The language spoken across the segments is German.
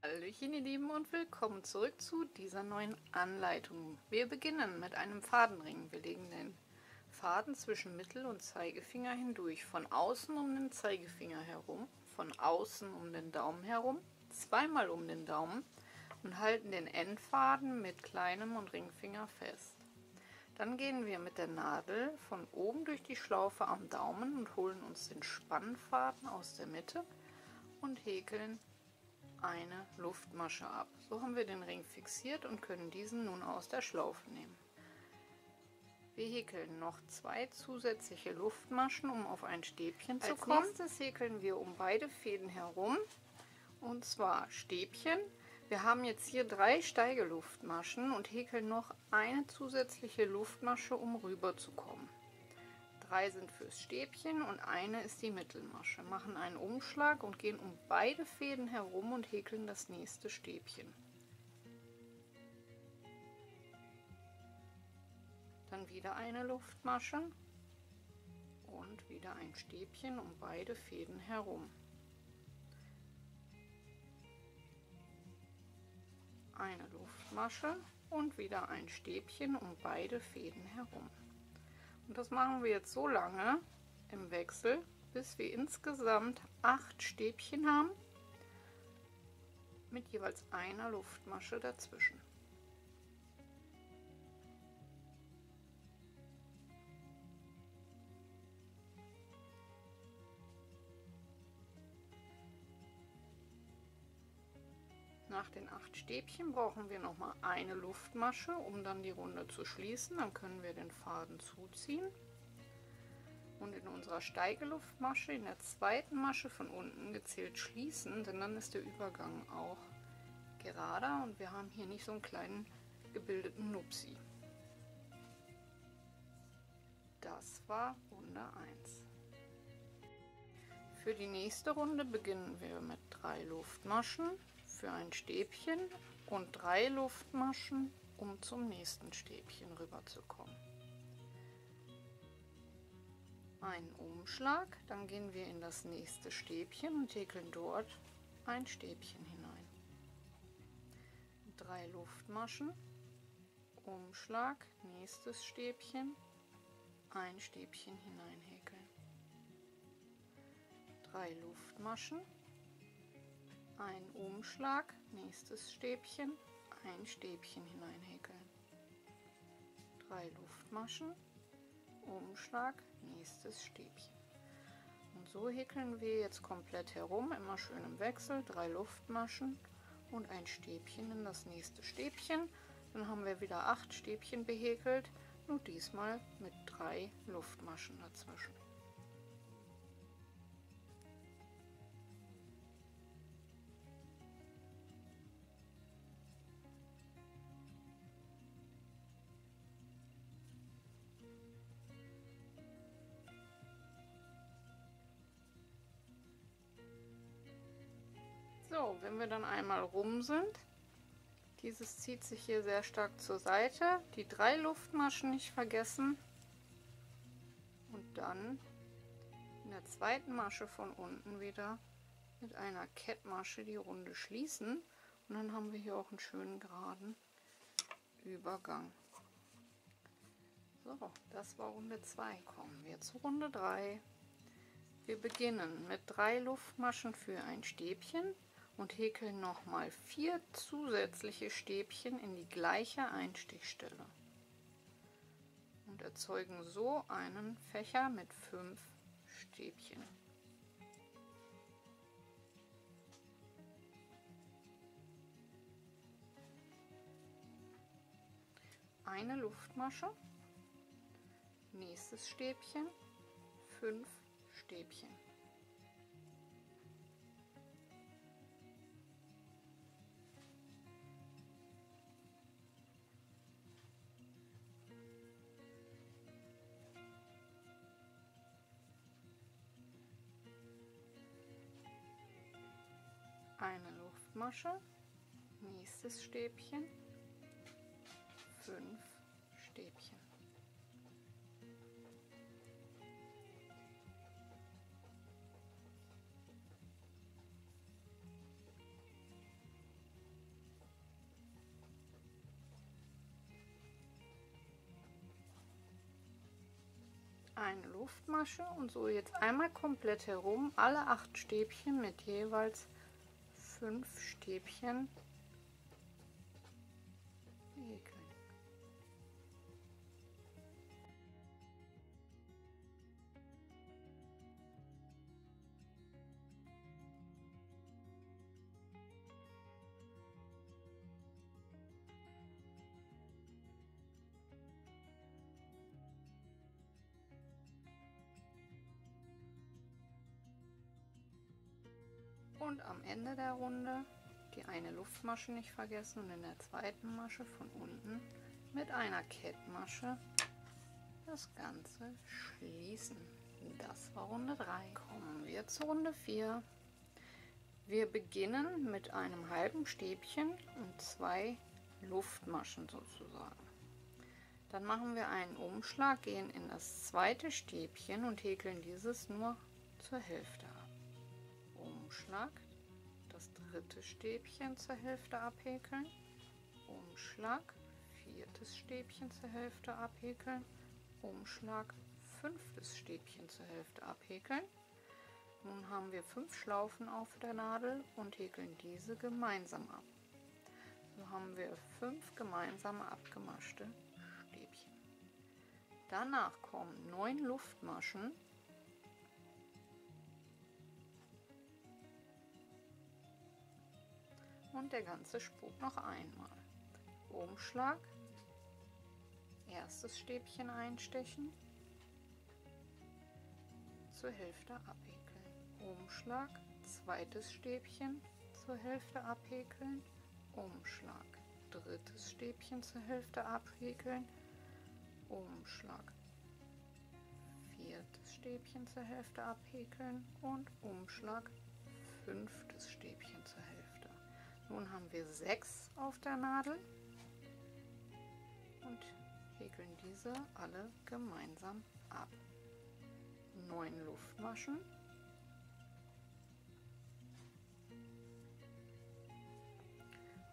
Hallöchen ihr Lieben und willkommen zurück zu dieser neuen Anleitung. Wir beginnen mit einem Fadenring. Wir legen den Faden zwischen Mittel- und Zeigefinger hindurch, von außen um den Zeigefinger herum, von außen um den Daumen herum, zweimal um den Daumen und halten den Endfaden mit kleinem und Ringfinger fest. Dann gehen wir mit der Nadel von oben durch die Schlaufe am Daumen und holen uns den Spannfaden aus der Mitte und häkeln eine Luftmasche ab. So haben wir den Ring fixiert und können diesen nun aus der Schlaufe nehmen. Wir häkeln noch zwei zusätzliche Luftmaschen, um auf ein Stäbchen zu kommen. Als nächstes häkeln wir um beide Fäden herum, und zwar Stäbchen. Wir haben jetzt hier 3 Steigeluftmaschen und häkeln noch eine zusätzliche Luftmasche, um rüber zu kommen. 3 sind fürs Stäbchen und eine ist die Mittelmasche. Machen einen Umschlag und gehen um beide Fäden herum und häkeln das nächste Stäbchen. Dann wieder eine Luftmasche und wieder ein Stäbchen um beide Fäden herum. Eine Luftmasche und wieder ein Stäbchen um beide Fäden herum. Und das machen wir jetzt so lange im Wechsel, bis wir insgesamt 8 Stäbchen haben, mit jeweils einer Luftmasche dazwischen. Nach den 8 Stäbchen brauchen wir noch mal eine Luftmasche, um dann die Runde zu schließen. Dann können wir den Faden zuziehen und in unserer Steigeluftmasche in der zweiten Masche von unten gezählt schließen, denn dann ist der Übergang auch gerader und wir haben hier nicht so einen kleinen gebildeten Nupsi. Das war Runde 1. Für die nächste Runde beginnen wir mit 3 Luftmaschen für ein Stäbchen und 3 Luftmaschen, um zum nächsten Stäbchen rüber zu kommen. Einen Umschlag, dann gehen wir in das nächste Stäbchen und häkeln dort ein Stäbchen hinein. 3 Luftmaschen, Umschlag, nächstes Stäbchen, ein Stäbchen hineinhäkeln. 3 Luftmaschen, ein Umschlag, nächstes Stäbchen, ein Stäbchen hineinhäkeln. 3 Luftmaschen, Umschlag, nächstes Stäbchen. Und so häkeln wir jetzt komplett herum, immer schön im Wechsel, 3 Luftmaschen und ein Stäbchen in das nächste Stäbchen. Dann haben wir wieder 8 Stäbchen behäkelt, nur diesmal mit 3 Luftmaschen dazwischen. So, wenn wir dann einmal rum sind, dieses zieht sich hier sehr stark zur Seite, die 3 Luftmaschen nicht vergessen und dann in der zweiten Masche von unten wieder mit einer Kettmasche die Runde schließen und dann haben wir hier auch einen schönen geraden Übergang. So, das war Runde 2. Kommen wir zu Runde 3. Wir beginnen mit 3 Luftmaschen für ein Stäbchen und häkeln nochmal 4 zusätzliche Stäbchen in die gleiche Einstichstelle und erzeugen so einen Fächer mit 5 Stäbchen. Eine Luftmasche, nächstes Stäbchen, 5 Stäbchen. Eine Luftmasche, nächstes Stäbchen, 5 Stäbchen. eine Luftmasche und so jetzt einmal komplett herum alle 8 Stäbchen mit jeweils 5 Stäbchen häkeln. Und am Ende der Runde die eine Luftmasche nicht vergessen und in der zweiten Masche von unten mit einer Kettmasche das Ganze schließen. Das war Runde 3. Kommen wir zu Runde 4. Wir beginnen mit einem halben Stäbchen und 2 Luftmaschen sozusagen. Dann machen wir einen Umschlag, gehen in das zweite Stäbchen und häkeln dieses nur zur Hälfte ab. Umschlag, das dritte Stäbchen zur Hälfte abhäkeln, Umschlag, viertes Stäbchen zur Hälfte abhäkeln, Umschlag, fünftes Stäbchen zur Hälfte abhäkeln. Nun haben wir 5 Schlaufen auf der Nadel und häkeln diese gemeinsam ab. So haben wir 5 gemeinsame abgemaschte Stäbchen. Danach kommen 9 Luftmaschen. Und der ganze Spuk noch einmal. Umschlag, erstes Stäbchen einstechen, zur Hälfte abhäkeln. Umschlag, zweites Stäbchen zur Hälfte abhäkeln, Umschlag, drittes Stäbchen zur Hälfte abhäkeln, Umschlag, viertes Stäbchen zur Hälfte abhäkeln und Umschlag, fünftes Stäbchen zur Hälfte. Nun haben wir 6 auf der Nadel und häkeln diese alle gemeinsam ab. 9 Luftmaschen.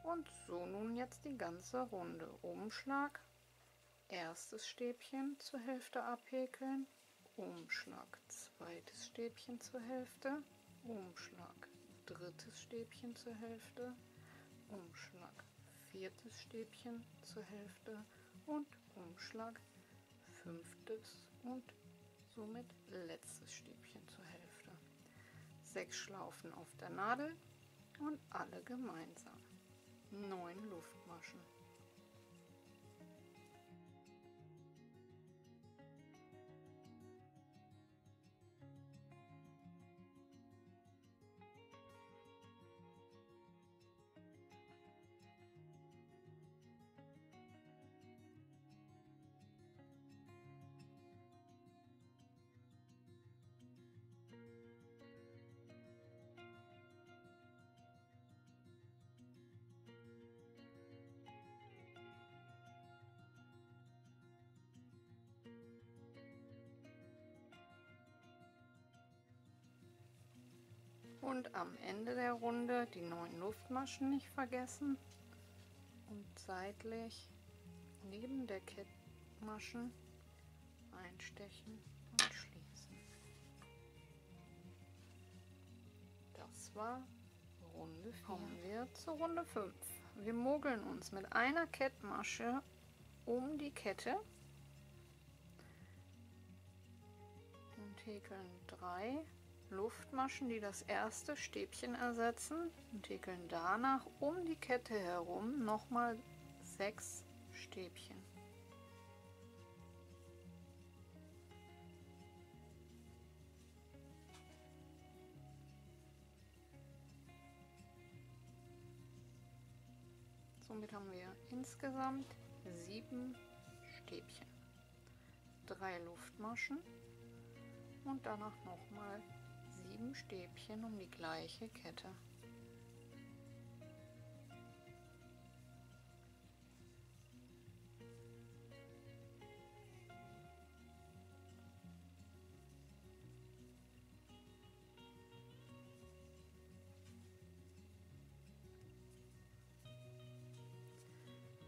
Und so nun jetzt die ganze Runde. Umschlag, erstes Stäbchen zur Hälfte abhäkeln, Umschlag, zweites Stäbchen zur Hälfte, Umschlag, drittes Stäbchen zur Hälfte, Umschlag, viertes Stäbchen zur Hälfte und Umschlag, fünftes und somit letztes Stäbchen zur Hälfte. 6 Schlaufen auf der Nadel und alle gemeinsam. 9 Luftmaschen. Und am Ende der Runde die 9 Luftmaschen nicht vergessen und seitlich neben der Kettmaschen einstechen und schließen. Das war Runde 4. Kommen wir zu Runde 5. Wir mogeln uns mit einer Kettmasche um die Kette und häkeln 3 Luftmaschen, die das erste Stäbchen ersetzen, und häkeln danach um die Kette herum nochmal 6 Stäbchen. Somit haben wir insgesamt 7 Stäbchen, 3 Luftmaschen und danach nochmal 7 Stäbchen um die gleiche Kette.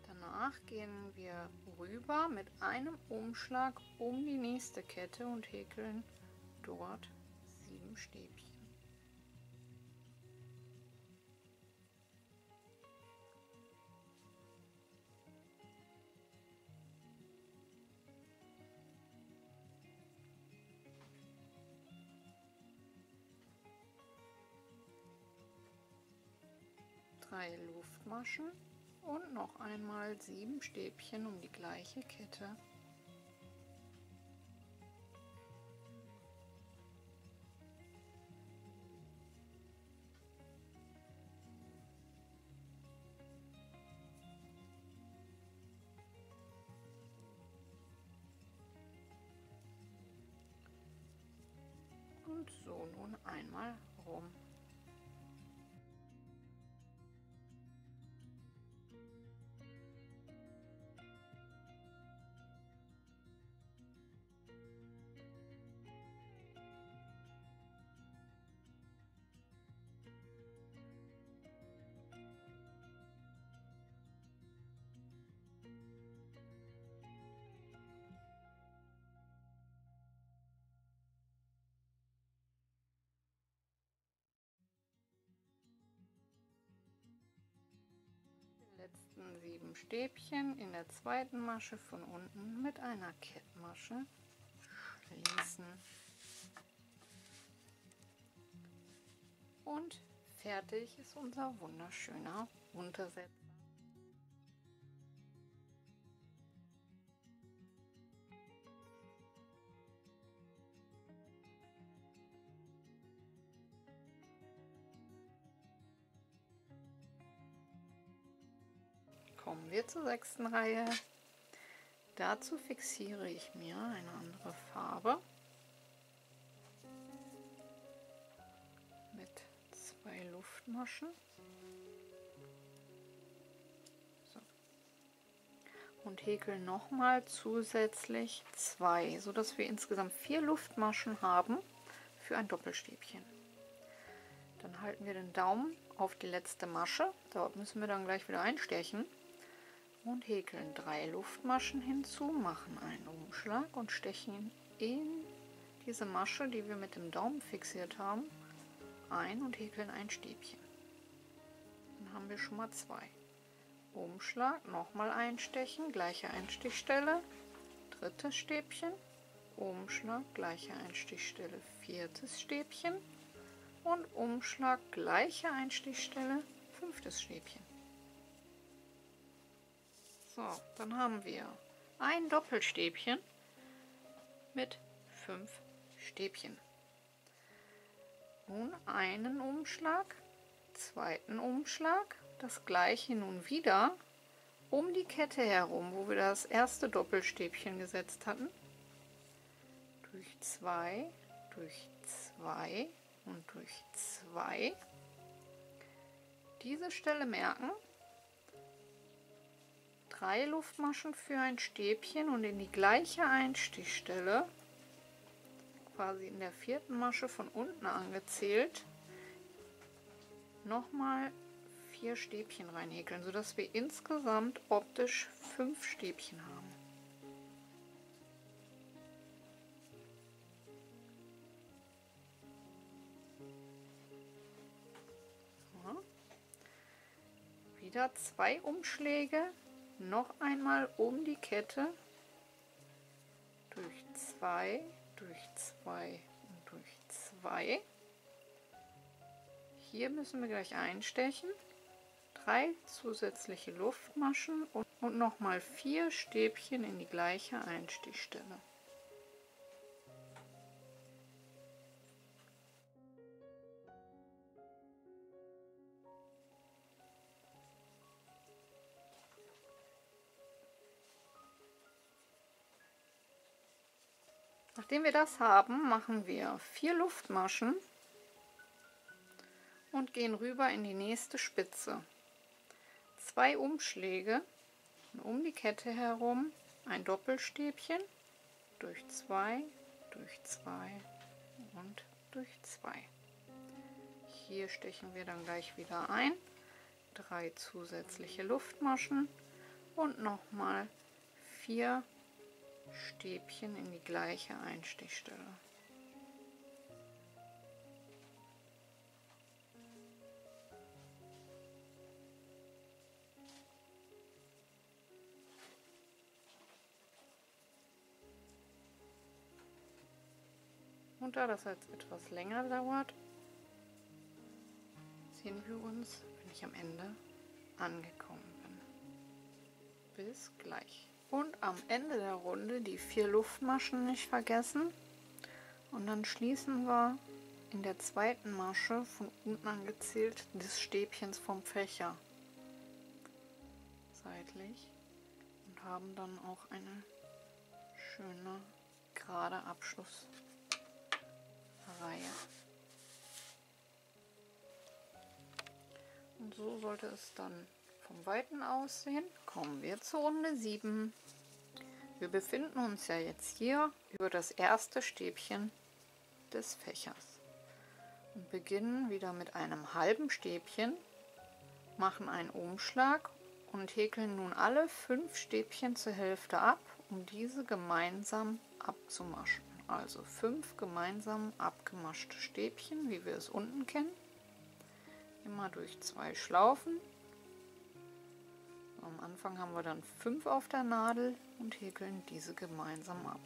Danach Danach gehen wir rüber mit einem Umschlag um die nächste Kette und häkeln dort 7 Stäbchen. Drei Luftmaschen und noch einmal 7 Stäbchen um die gleiche Kette. Und so nun einmal rum. Letzten 7 Stäbchen in der zweiten Masche von unten mit einer Kettmasche schließen. Und fertig ist unser wunderschöner Untersetzer. Kommen wir zur 6. Reihe. Dazu fixiere ich mir eine andere Farbe mit 2 Luftmaschen. So. Und häkel nochmal zusätzlich 2, sodass wir insgesamt 4 Luftmaschen haben für ein Doppelstäbchen. Dann halten wir den Daumen auf die letzte Masche, dort müssen wir dann gleich wieder einstechen. Und häkeln 3 Luftmaschen hinzu, machen einen Umschlag und stechen in diese Masche, die wir mit dem Daumen fixiert haben, ein und häkeln ein Stäbchen. Dann haben wir schon mal 2. Umschlag, nochmal einstechen, gleiche Einstichstelle, 3. Stäbchen, Umschlag, gleiche Einstichstelle, 4. Stäbchen und Umschlag, gleiche Einstichstelle, 5. Stäbchen. So, dann haben wir ein Doppelstäbchen mit 5 Stäbchen. Nun einen Umschlag, zweiten Umschlag, das gleiche nun wieder um die Kette herum, wo wir das erste Doppelstäbchen gesetzt hatten. Durch 2, durch 2 und durch 2. Diese Stelle merken. 3 Luftmaschen für ein Stäbchen und in die gleiche Einstichstelle, quasi in der 4. Masche von unten angezählt, nochmal 4 Stäbchen reinhäkeln, sodass wir insgesamt optisch 5 Stäbchen haben. So. Wieder 2 Umschläge. Noch einmal um die Kette durch 2, durch 2 und durch 2. Hier müssen wir gleich einstechen. 3 zusätzliche Luftmaschen und nochmal 4 Stäbchen in die gleiche Einstichstelle. Nachdem wir das haben, machen wir 4 Luftmaschen und gehen rüber in die nächste Spitze. 2 Umschläge um die Kette herum, ein Doppelstäbchen durch 2, durch 2 und durch 2. Hier stechen wir dann gleich wieder ein. 3 zusätzliche Luftmaschen und nochmal 4 Stäbchen in die gleiche Einstichstelle. Und da das jetzt etwas länger dauert, sehen wir uns, wenn ich am Ende angekommen bin. Bis gleich. Und am Ende der Runde die 4 Luftmaschen nicht vergessen. Und dann schließen wir in der zweiten Masche von unten angezählt des Stäbchens vom Fächer seitlich und haben dann auch eine schöne gerade Abschlussreihe. Und so sollte es dann vom Weiten aussehen. Kommen wir zur Runde 7. Wir befinden uns ja jetzt hier über das erste Stäbchen des Fächers und beginnen wieder mit einem halben Stäbchen, machen einen Umschlag und häkeln nun alle 5 Stäbchen zur Hälfte ab, um diese gemeinsam abzumaschen. Also 5 gemeinsam abgemaschte Stäbchen, wie wir es unten kennen. Immer durch 2 Schlaufen. Am Anfang haben wir dann 5 auf der Nadel und häkeln diese gemeinsam ab.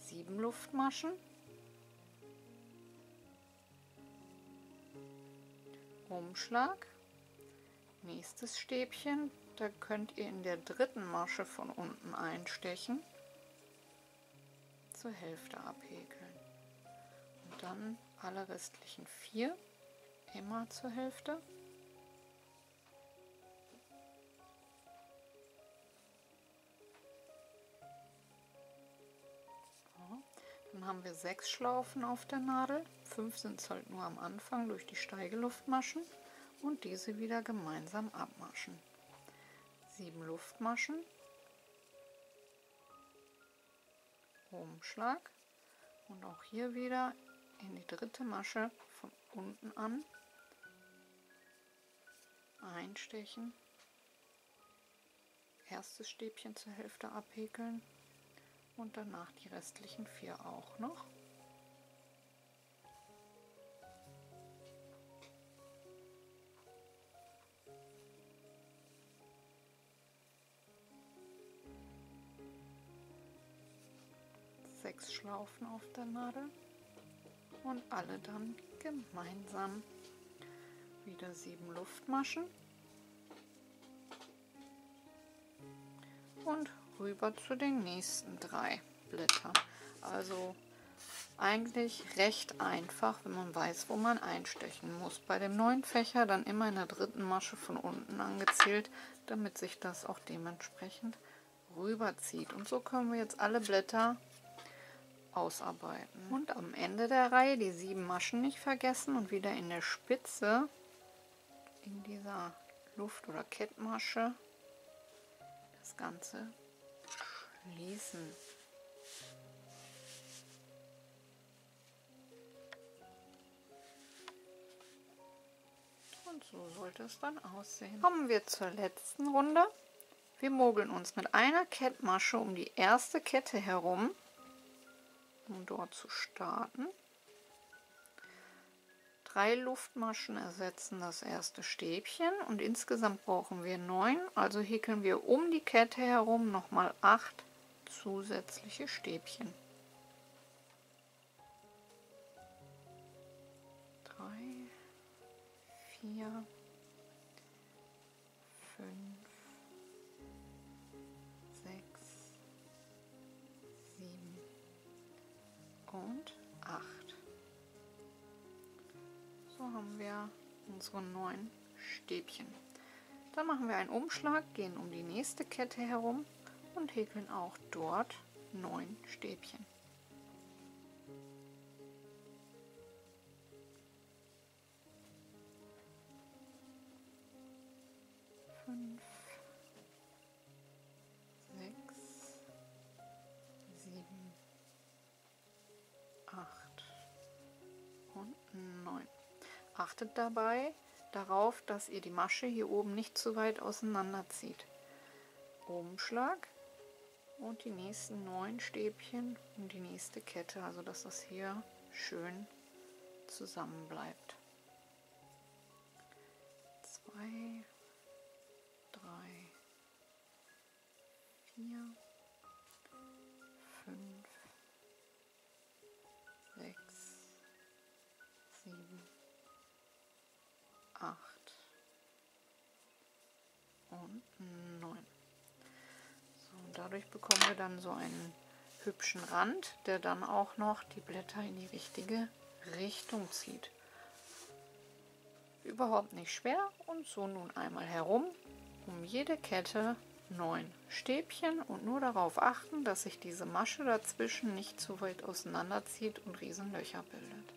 7 Luftmaschen. Umschlag. Nächstes Stäbchen, da könnt ihr in der dritten Masche von unten einstechen, zur Hälfte abhäkeln. Und dann alle restlichen 4 immer zur Hälfte. Dann haben wir 6 Schlaufen auf der Nadel, 5 sind es halt nur am Anfang durch die Steigeluftmaschen und diese wieder gemeinsam abmaschen. 7 Luftmaschen, Umschlag und auch hier wieder in die dritte Masche von unten an einstechen, erstes Stäbchen zur Hälfte abhäkeln und danach die restlichen 4 auch noch. Sechs Schlaufen auf der Nadel und alle dann gemeinsam. Wieder 7 Luftmaschen und rüber zu den nächsten 3 Blättern. Also eigentlich recht einfach, wenn man weiß, wo man einstechen muss. Bei dem neuen Fächer dann immer in der dritten Masche von unten angezählt, damit sich das auch dementsprechend rüberzieht. Und so können wir jetzt alle Blätter ausarbeiten. Und am Ende der Reihe die 7 Maschen nicht vergessen und wieder in der Spitze in dieser Luft- oder Kettmasche das Ganze schließen. Und so sollte es dann aussehen. Kommen wir zur letzten Runde. Wir mogeln uns mit einer Kettmasche um die erste Kette herum, um dort zu starten. 3 Luftmaschen ersetzen das erste Stäbchen und insgesamt brauchen wir 9, also häkeln wir um die Kette herum nochmal 8 zusätzliche Stäbchen. 3, 4, 5, 6, 7 und 8. So haben wir unsere 9 Stäbchen. Dann machen wir einen Umschlag, gehen um die nächste Kette herum und häkeln auch dort 9 Stäbchen. Fünf, 6, 7, 8 und 9. Achtet dabei darauf, dass ihr die Masche hier oben nicht zu weit auseinander zieht. Umschlag und die nächsten 9 Stäbchen und die nächste Kette, also dass das hier schön zusammen bleibt. 2, 3, 4, 5, 6, 7, 8 und 9. So, und dadurch bekommen wir dann so einen hübschen Rand, der dann auch noch die Blätter in die richtige Richtung zieht. Überhaupt nicht schwer und so nun einmal herum, um jede Kette 9 Stäbchen und nur darauf achten, dass sich diese Masche dazwischen nicht zu weit auseinanderzieht und Riesenlöcher bildet.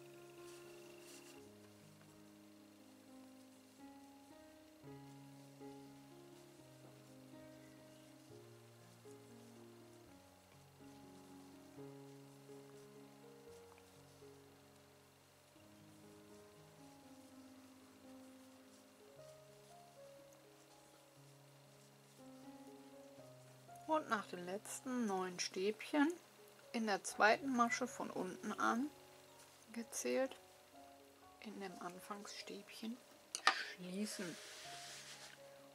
Und nach den letzten 9 Stäbchen in der zweiten Masche von unten an gezählt in dem Anfangsstäbchen schließen.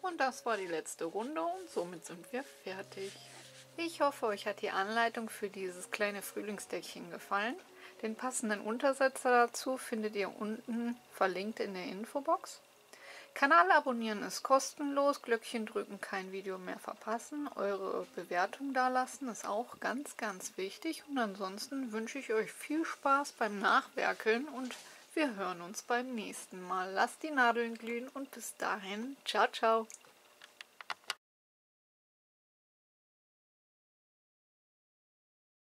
Und das war die letzte Runde und somit sind wir fertig. Ich hoffe, euch hat die Anleitung für dieses kleine Frühlingsdeckchen gefallen. Den passenden Untersetzer dazu findet ihr unten verlinkt in der Infobox. Kanal abonnieren ist kostenlos, Glöckchen drücken, kein Video mehr verpassen, eure Bewertung dalassen ist auch ganz, ganz wichtig und ansonsten wünsche ich euch viel Spaß beim Nachwerkeln und wir hören uns beim nächsten Mal. Lasst die Nadeln glühen und bis dahin, ciao, ciao!